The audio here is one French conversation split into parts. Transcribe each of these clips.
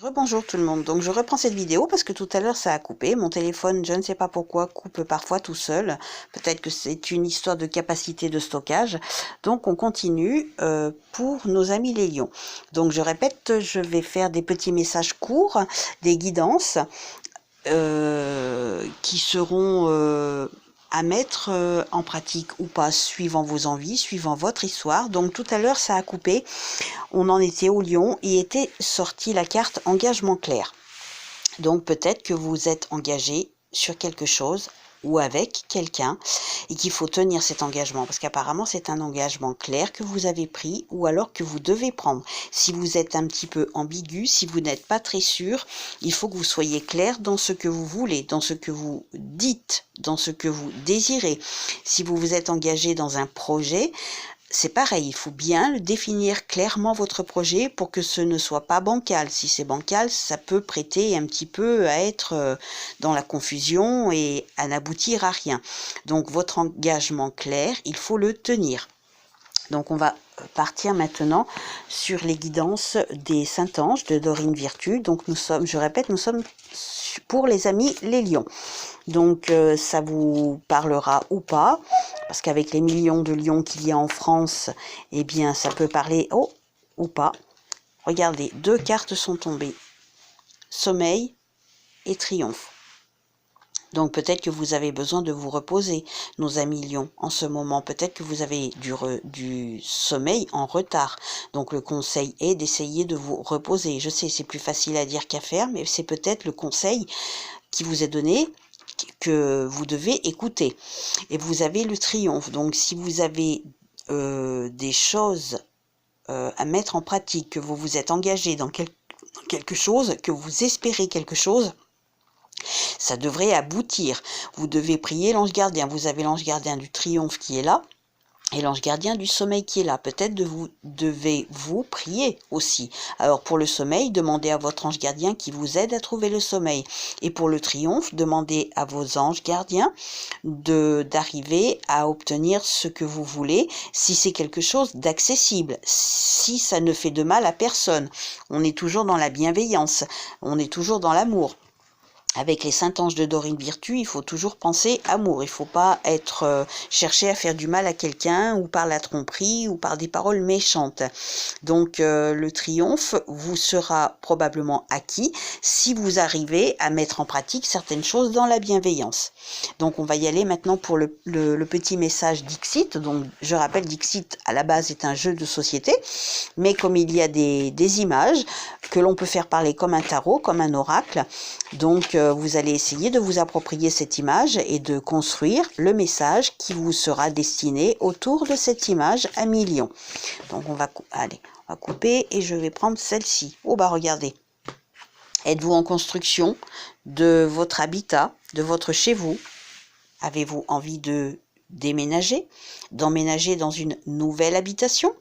Rebonjour tout le monde, donc je reprends cette vidéo parce que tout à l'heure ça a coupé, mon téléphone je ne sais pas pourquoi coupe parfois tout seul, peut-être que c'est une histoire de capacité de stockage, donc on continue pour nos amis les lions. Donc je répète, je vais faire des petits messages courts, des guidances qui seront à mettre en pratique ou pas, suivant vos envies, suivant votre histoire. Donc tout à l'heure ça a coupé, on en était au lion et était sortie la carte engagement clair. Donc peut-être que vous êtes engagé sur quelque chose ou avec quelqu'un et qu'il faut tenir cet engagement parce qu'apparemment c'est un engagement clair que vous avez pris ou alors que vous devez prendre. Si vous êtes un petit peu ambigu, si vous n'êtes pas très sûr, il faut que vous soyez clair dans ce que vous voulez, dans ce que vous dites, dans ce que vous désirez. Si vous vous êtes engagé dans un projet, c'est pareil, il faut bien le définir clairement votre projet pour que ce ne soit pas bancal. Si c'est bancal, ça peut prêter un petit peu à être dans la confusion et à n'aboutir à rien. Donc votre engagement clair, il faut le tenir. Donc on va partir maintenant sur les guidances des Saint-Anges de Dorine Virtue. Donc nous sommes, je répète, nous sommes pour les amis les lions. Donc ça vous parlera ou pas, parce qu'avec les millions de lions qu'il y a en France, eh bien ça peut parler ou pas. Regardez, deux cartes sont tombées, sommeil et triomphe. Donc peut-être que vous avez besoin de vous reposer, nos amis lions, en ce moment. Peut-être que vous avez du sommeil en retard. Donc le conseil est d'essayer de vous reposer. Je sais, c'est plus facile à dire qu'à faire, mais c'est peut-être le conseil qui vous est donné, que vous devez écouter. Et vous avez le triomphe. Donc si vous avez des choses à mettre en pratique, que vous vous êtes engagé dans quelque chose, que vous espérez quelque chose, ça devrait aboutir. Vous devez prier l'ange gardien. Vous avez l'ange gardien du triomphe qui est là et l'ange gardien du sommeil qui est là. Peut-être devez-vous prier aussi. Alors pour le sommeil, demandez à votre ange gardien qui vous aide à trouver le sommeil. Et pour le triomphe, demandez à vos anges gardiens d'arriver à obtenir ce que vous voulez, si c'est quelque chose d'accessible, si ça ne fait de mal à personne. On est toujours dans la bienveillance, on est toujours dans l'amour. Avec les Saint-Anges de Dorine Virtue, il faut toujours penser amour. Il ne faut pas chercher à faire du mal à quelqu'un ou par la tromperie ou par des paroles méchantes. Donc le triomphe vous sera probablement acquis si vous arrivez à mettre en pratique certaines choses dans la bienveillance. Donc on va y aller maintenant pour le petit message Dixit. Donc je rappelle, Dixit à la base est un jeu de société, mais comme il y a des images que l'on peut faire parler comme un tarot, comme un oracle, donc vous allez essayer de vous approprier cette image et de construire le message qui vous sera destiné autour de cette image à millions. Donc on va couper et je vais prendre celle-ci. Oh bah regardez. Êtes-vous en construction de votre habitat, de votre chez vous? Avez-vous envie de déménager, d'emménager dans une nouvelle habitation?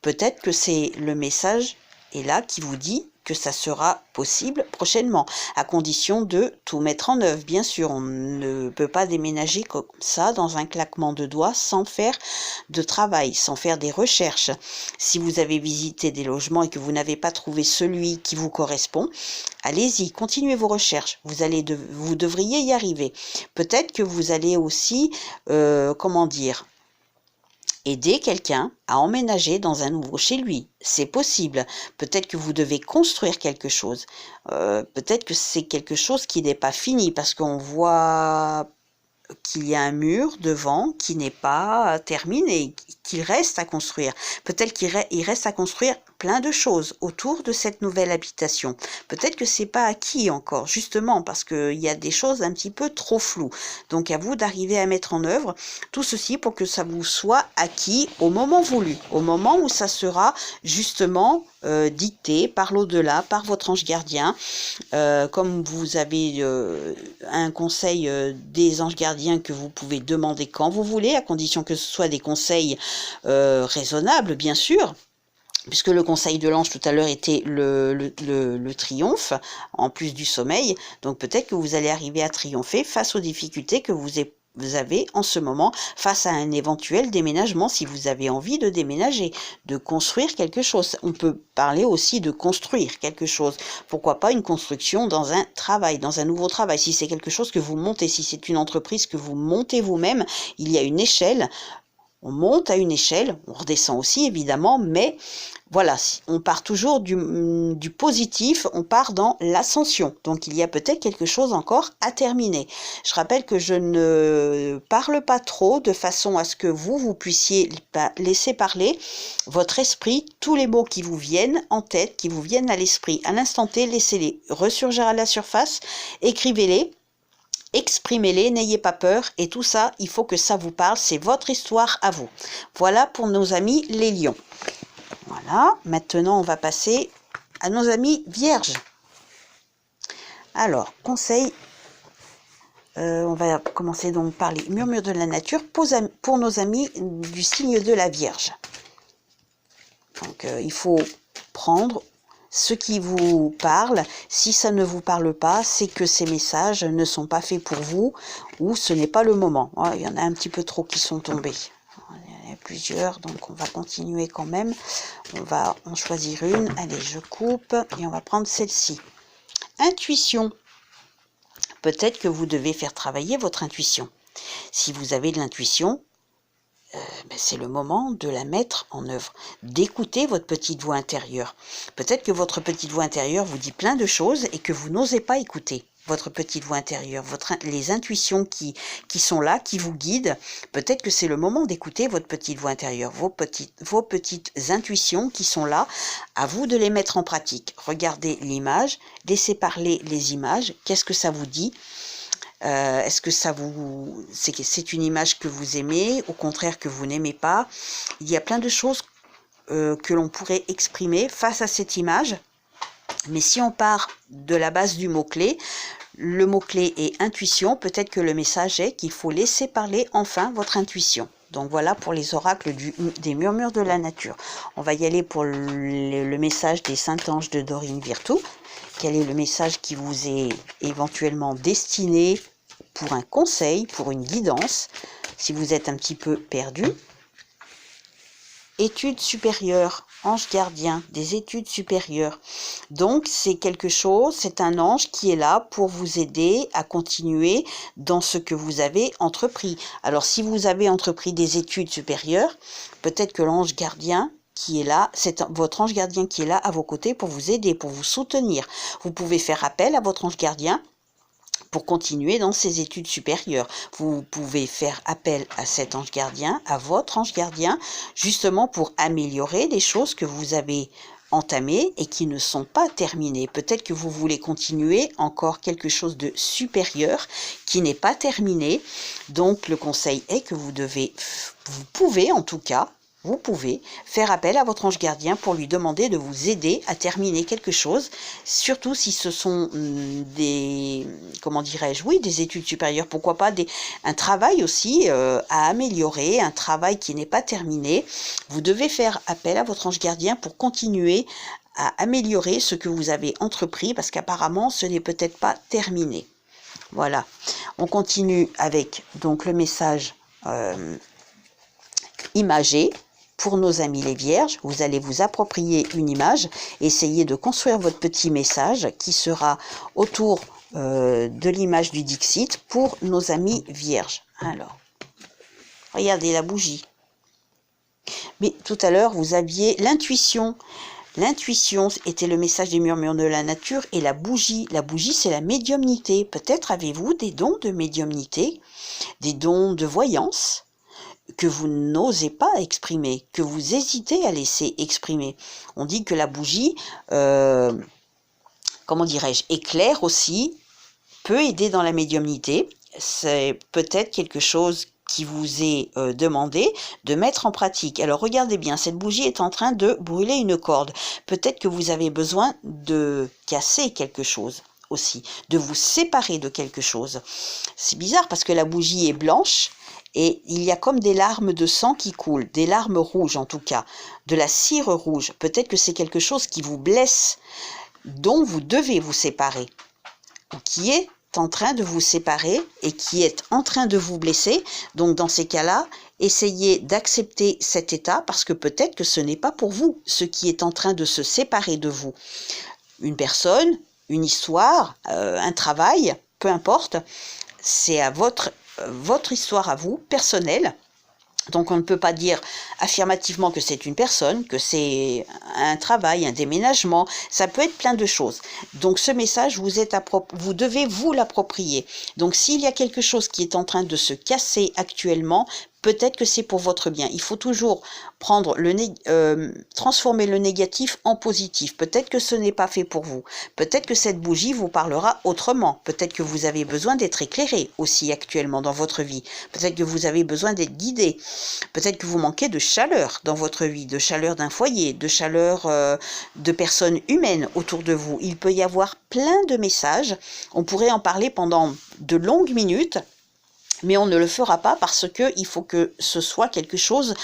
Peut-être que c'est le message est là qui vous dit que ça sera possible prochainement, à condition de tout mettre en œuvre. Bien sûr, on ne peut pas déménager comme ça dans un claquement de doigts sans faire de travail, sans faire des recherches. Si vous avez visité des logements et que vous n'avez pas trouvé celui qui vous correspond, allez-y, continuez vos recherches. Vous devriez y arriver. Peut-être que vous allez aussi, aider quelqu'un à emménager dans un nouveau chez lui. C'est possible. Peut-être que vous devez construire quelque chose. Peut-être que c'est quelque chose qui n'est pas fini parce qu'on voit qu'il y a un mur devant qui n'est pas terminé, qu'il reste à construire. Peut-être qu'il reste à construire plein de choses autour de cette nouvelle habitation. Peut-être que c'est pas acquis encore, justement parce qu'il y a des choses un petit peu trop floues. Donc à vous d'arriver à mettre en œuvre tout ceci pour que ça vous soit acquis au moment voulu, au moment où ça sera justement dicté par l'au-delà, par votre ange gardien. Comme vous avez un conseil des anges gardiens que vous pouvez demander quand vous voulez, à condition que ce soit des conseils raisonnables, bien sûr. Puisque le conseil de l'ange tout à l'heure était le triomphe, en plus du sommeil. Donc peut-être que vous allez arriver à triompher face aux difficultés que vous vous avez en ce moment face à un éventuel déménagement, si vous avez envie de déménager, de construire quelque chose. On peut parler aussi de construire quelque chose. Pourquoi pas une construction dans un travail, dans un nouveau travail. Si c'est quelque chose que vous montez, si c'est une entreprise que vous montez vous-même, il y a une échelle. On monte à une échelle, on redescend aussi évidemment, mais voilà, on part toujours du positif, on part dans l'ascension. Donc il y a peut-être quelque chose encore à terminer. Je rappelle que je ne parle pas trop de façon à ce que vous puissiez laisser parler votre esprit, tous les mots qui vous viennent en tête, qui vous viennent à l'esprit à l'instant T, laissez-les ressurgir à la surface, écrivez-les. Exprimez-les, n'ayez pas peur, et tout ça, il faut que ça vous parle, c'est votre histoire à vous. Voilà pour nos amis les lions. Voilà, maintenant on va passer à nos amis vierges. Alors, conseil, on va commencer donc par les murmures de la nature pour nos amis du signe de la Vierge. Donc, il faut prendre ce qui vous parle. Si ça ne vous parle pas, c'est que ces messages ne sont pas faits pour vous ou ce n'est pas le moment. Oh, il y en a un petit peu trop qui sont tombés. Il y en a plusieurs, donc on va continuer quand même. On va en choisir une. Allez, je coupe et on va prendre celle-ci. Intuition. Peut-être que vous devez faire travailler votre intuition. Si vous avez de l'intuition, c'est le moment de la mettre en œuvre, d'écouter votre petite voix intérieure. Peut-être que votre petite voix intérieure vous dit plein de choses et que vous n'osez pas écouter votre petite voix intérieure, les intuitions qui sont là, qui vous guident. Peut-être que c'est le moment d'écouter votre petite voix intérieure, vos petites intuitions qui sont là, à vous de les mettre en pratique. Regardez l'image, laissez parler les images, qu'est-ce que ça vous dit ? Est-ce que c'est une image que vous aimez, au contraire que vous n'aimez pas? Il y a plein de choses que l'on pourrait exprimer face à cette image. Mais si on part de la base du mot-clé, le mot-clé est intuition, peut-être que le message est qu'il faut laisser parler enfin votre intuition. Donc voilà pour les oracles des murmures de la nature. On va y aller pour le message des saints anges de Dorine Virtue. Quel est le message qui vous est éventuellement destiné pour un conseil, pour une guidance, si vous êtes un petit peu perdu? Études supérieures, ange gardien, des études supérieures. Donc c'est quelque chose, c'est un ange qui est là pour vous aider à continuer dans ce que vous avez entrepris. Alors si vous avez entrepris des études supérieures, peut-être que l'ange gardien qui est là, c'est votre ange gardien qui est là à vos côtés pour vous aider, pour vous soutenir. Vous pouvez faire appel à votre ange gardien pour continuer dans ces études supérieures. Vous pouvez faire appel à cet ange gardien, à votre ange gardien, justement pour améliorer les choses que vous avez entamées et qui ne sont pas terminées. Peut-être que vous voulez continuer encore quelque chose de supérieur qui n'est pas terminé. Donc le conseil est que vous pouvez en tout cas, vous pouvez faire appel à votre ange gardien pour lui demander de vous aider à terminer quelque chose, surtout si ce sont des études supérieures, pourquoi pas un travail aussi à améliorer, un travail qui n'est pas terminé. Vous devez faire appel à votre ange gardien pour continuer à améliorer ce que vous avez entrepris, parce qu'apparemment ce n'est peut-être pas terminé. Voilà, on continue avec donc le message imagé. Pour nos amis les vierges, vous allez vous approprier une image, essayez de construire votre petit message qui sera autour de l'image du Dixit pour nos amis vierges. Alors, regardez la bougie. Mais tout à l'heure, vous aviez l'intuition. L'intuition était le message des murmures de la nature et la bougie. La bougie, c'est la médiumnité. Peut-être avez-vous des dons de médiumnité, des dons de voyance, que vous n'osez pas exprimer, que vous hésitez à laisser exprimer. On dit que la bougie, éclaire aussi, peut aider dans la médiumnité. C'est peut-être quelque chose qui vous est demandé de mettre en pratique. Alors regardez bien, cette bougie est en train de brûler une corde. Peut-être que vous avez besoin de casser quelque chose aussi, de vous séparer de quelque chose. C'est bizarre parce que la bougie est blanche, et il y a comme des larmes de sang qui coulent, des larmes rouges en tout cas, de la cire rouge. Peut-être que c'est quelque chose qui vous blesse, dont vous devez vous séparer, ou qui est en train de vous séparer et qui est en train de vous blesser. Donc dans ces cas-là, essayez d'accepter cet état parce que peut-être que ce n'est pas pour vous ce qui est en train de se séparer de vous. Une personne, une histoire, un travail, peu importe, c'est à votre histoire à vous, personnelle. Donc on ne peut pas dire affirmativement que c'est une personne, que c'est un travail, un déménagement, ça peut être plein de choses. Donc ce message, vous devez vous l'approprier. Donc s'il y a quelque chose qui est en train de se casser actuellement, peut-être que c'est pour votre bien. Il faut toujours prendre transformer le négatif en positif. Peut-être que ce n'est pas fait pour vous. Peut-être que cette bougie vous parlera autrement. Peut-être que vous avez besoin d'être éclairé aussi actuellement dans votre vie. Peut-être que vous avez besoin d'être guidé. Peut-être que vous manquez de chaleur dans votre vie, de chaleur d'un foyer, de chaleur de personnes humaines autour de vous. Il peut y avoir plein de messages. On pourrait en parler pendant de longues minutes. Mais on ne le fera pas parce que il faut que ce soit quelque chose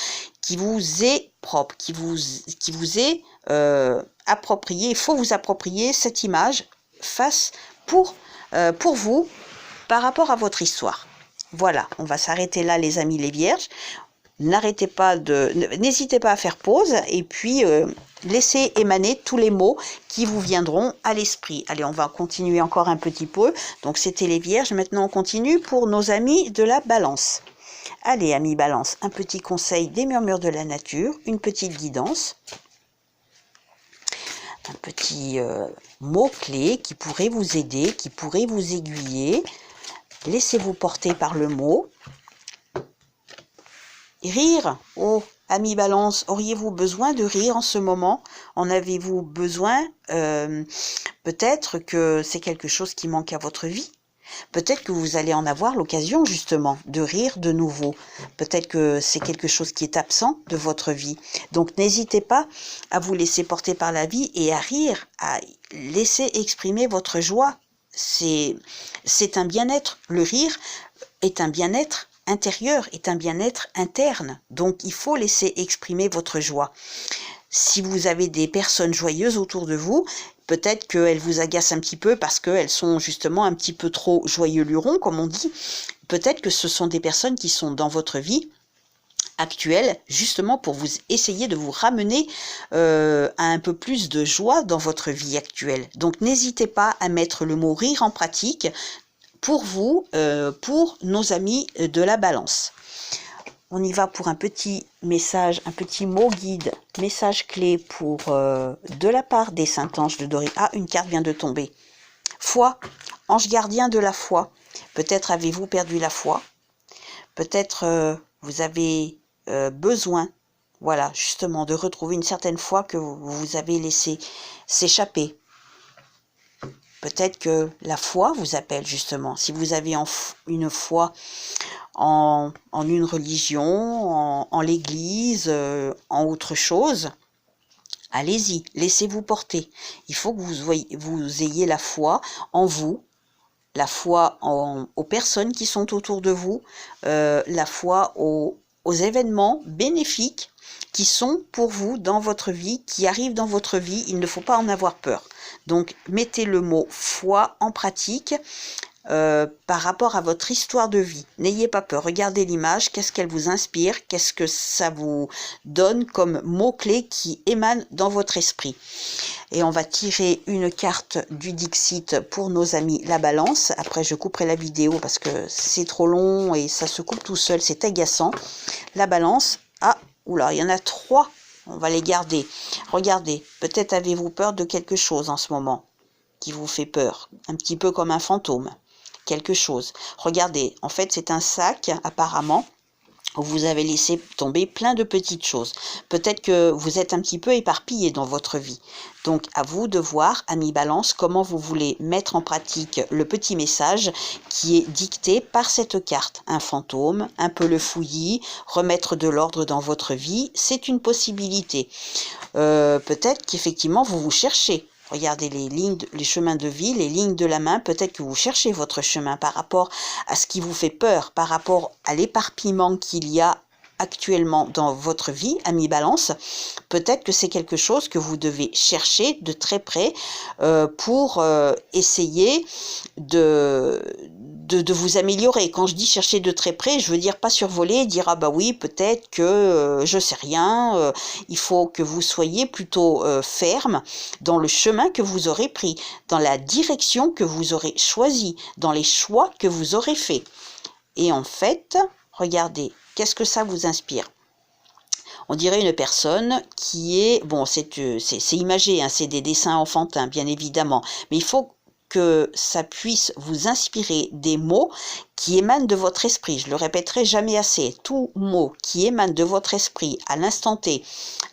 qui vous est propre, qui vous est approprié. Il faut vous approprier cette image pour vous par rapport à votre histoire. Voilà, on va s'arrêter là les amis les vierges. N'hésitez pas à faire pause et puis laissez émaner tous les mots qui vous viendront à l'esprit. Allez, on va continuer encore un petit peu. Donc, c'était les vierges. Maintenant, on continue pour nos amis de la balance. Allez, amis balance, un petit conseil des murmures de la nature, une petite guidance, un petit mot-clé qui pourrait vous aider, qui pourrait vous aiguiller. Laissez-vous porter par le mot. Rire, oh, amis balance, auriez-vous besoin de rire en ce moment? En avez-vous besoin? Peut-être que c'est quelque chose qui manque à votre vie. Peut-être que vous allez en avoir l'occasion justement de rire de nouveau. Peut-être que c'est quelque chose qui est absent de votre vie. Donc n'hésitez pas à vous laisser porter par la vie et à rire, à laisser exprimer votre joie. C'est un bien-être. Le rire est un bien-être intérieur, est un bien-être interne. Donc, il faut laisser exprimer votre joie. Si vous avez des personnes joyeuses autour de vous, peut-être qu'elles vous agacent un petit peu parce qu'elles sont justement un petit peu trop joyeux lurons, comme on dit. Peut-être que ce sont des personnes qui sont dans votre vie actuelle, justement pour vous essayer de vous ramener à un peu plus de joie dans votre vie actuelle. Donc, n'hésitez pas à mettre le mot rire en pratique pour vous, pour nos amis de la balance. On y va pour un petit message, un petit mot guide, message clé pour de la part des saints anges de Dorée. Ah, une carte vient de tomber. Foi, ange gardien de la foi. Peut-être avez-vous perdu la foi. Peut-être vous avez besoin, voilà, justement, de retrouver une certaine foi que vous avez laissé s'échapper. Peut-être que la foi vous appelle justement. Si vous avez une foi en une religion, en l'église, en autre chose, allez-y, laissez-vous porter. Il faut que vous ayez la foi en vous, la foi aux personnes qui sont autour de vous, la foi aux événements bénéfiques qui sont pour vous dans votre vie, qui arrivent dans votre vie. Il ne faut pas en avoir peur. Donc, mettez le mot foi en pratique par rapport à votre histoire de vie. N'ayez pas peur. Regardez l'image. Qu'est-ce qu'elle vous inspire? Qu'est-ce que ça vous donne comme mots-clés qui émanent dans votre esprit? Et on va tirer une carte du Dixit pour nos amis la balance. Après, je couperai la vidéo parce que c'est trop long et ça se coupe tout seul. C'est agaçant. La balance. Ah, oula, il y en a 3. On va les garder. Regardez, peut-être avez-vous peur de quelque chose en ce moment qui vous fait peur. Un petit peu comme un fantôme. Quelque chose. Regardez, en fait, c'est un sac, apparemment, où vous avez laissé tomber plein de petites choses. Peut-être que vous êtes un petit peu éparpillé dans votre vie. Donc, à vous de voir, amis balance, comment vous voulez mettre en pratique le petit message qui est dicté par cette carte. Un fantôme, un peu le fouillis, remettre de l'ordre dans votre vie, c'est une possibilité. Peut-être qu'effectivement, vous vous cherchez. Regardez les chemins de vie, les lignes de la main. Peut-être que vous cherchez votre chemin par rapport à ce qui vous fait peur, par rapport à l'éparpillement qu'il y a actuellement dans votre vie, ami Balance. Peut-être que c'est quelque chose que vous devez chercher de très près pour essayer de vous améliorer. Quand je dis chercher de très près, je veux dire pas survoler, dire ah bah oui, peut-être que je sais rien. Il faut que vous soyez plutôt ferme dans le chemin que vous aurez pris, dans la direction que vous aurez choisie, dans les choix que vous aurez faits. Et en fait, regardez, qu'est-ce que ça vous inspire? On dirait une personne qui est, bon, c'est imagé, hein, c'est des dessins enfantins, bien évidemment, mais il faut que ça puisse vous inspirer des mots qui émanent de votre esprit. Je le répéterai jamais assez. Tout mot qui émane de votre esprit à l'instant T,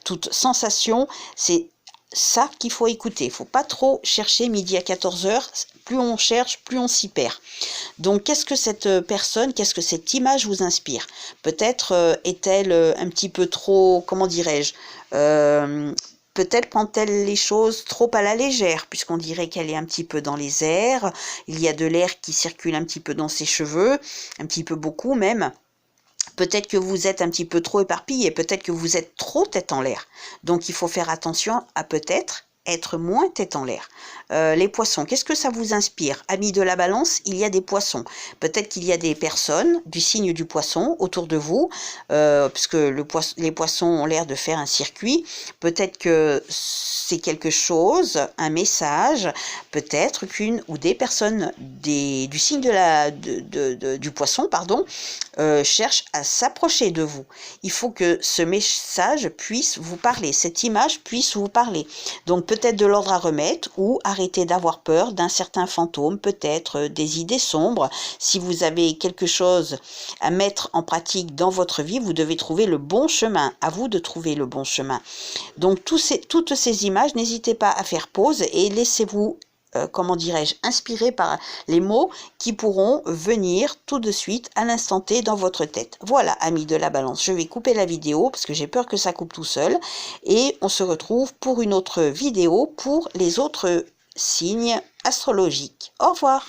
toute sensation, c'est ça qu'il faut écouter. Il ne faut pas trop chercher midi à 14h. Plus on cherche, plus on s'y perd. Donc, qu'est-ce que cette personne, qu'est-ce que cette image vous inspire? Peut-être est-elle un petit peu trop, comment dirais-je, peut-être prend-elle les choses trop à la légère, puisqu'on dirait qu'elle est un petit peu dans les airs, il y a de l'air qui circule un petit peu dans ses cheveux, un petit peu beaucoup même. Peut-être que vous êtes un petit peu trop éparpillé, peut-être que vous êtes trop tête en l'air. Donc il faut faire attention à peut-être être moins tête en l'air. Les poissons, qu'est-ce que ça vous inspire? Amis de la Balance, il y a des poissons. Peut-être qu'il y a des personnes du signe du poisson autour de vous, puisque les poissons ont l'air de faire un circuit. Peut-être que c'est quelque chose, un message, peut-être qu'une ou des personnes du signe du poisson, pardon, cherchent à s'approcher de vous. Il faut que ce message puisse vous parler, cette image puisse vous parler. Donc peut-être de l'ordre à remettre ou arrêter d'avoir peur d'un certain fantôme, peut-être des idées sombres. Si vous avez quelque chose à mettre en pratique dans votre vie, vous devez trouver le bon chemin. À vous de trouver le bon chemin. Donc toutes ces images, n'hésitez pas à faire pause et laissez-vous comment dirais-je, inspiré par les mots qui pourront venir tout de suite à l'instant T dans votre tête. Voilà, amis de la Balance, je vais couper la vidéo parce que j'ai peur que ça coupe tout seul et on se retrouve pour une autre vidéo pour les autres signes astrologiques. Au revoir.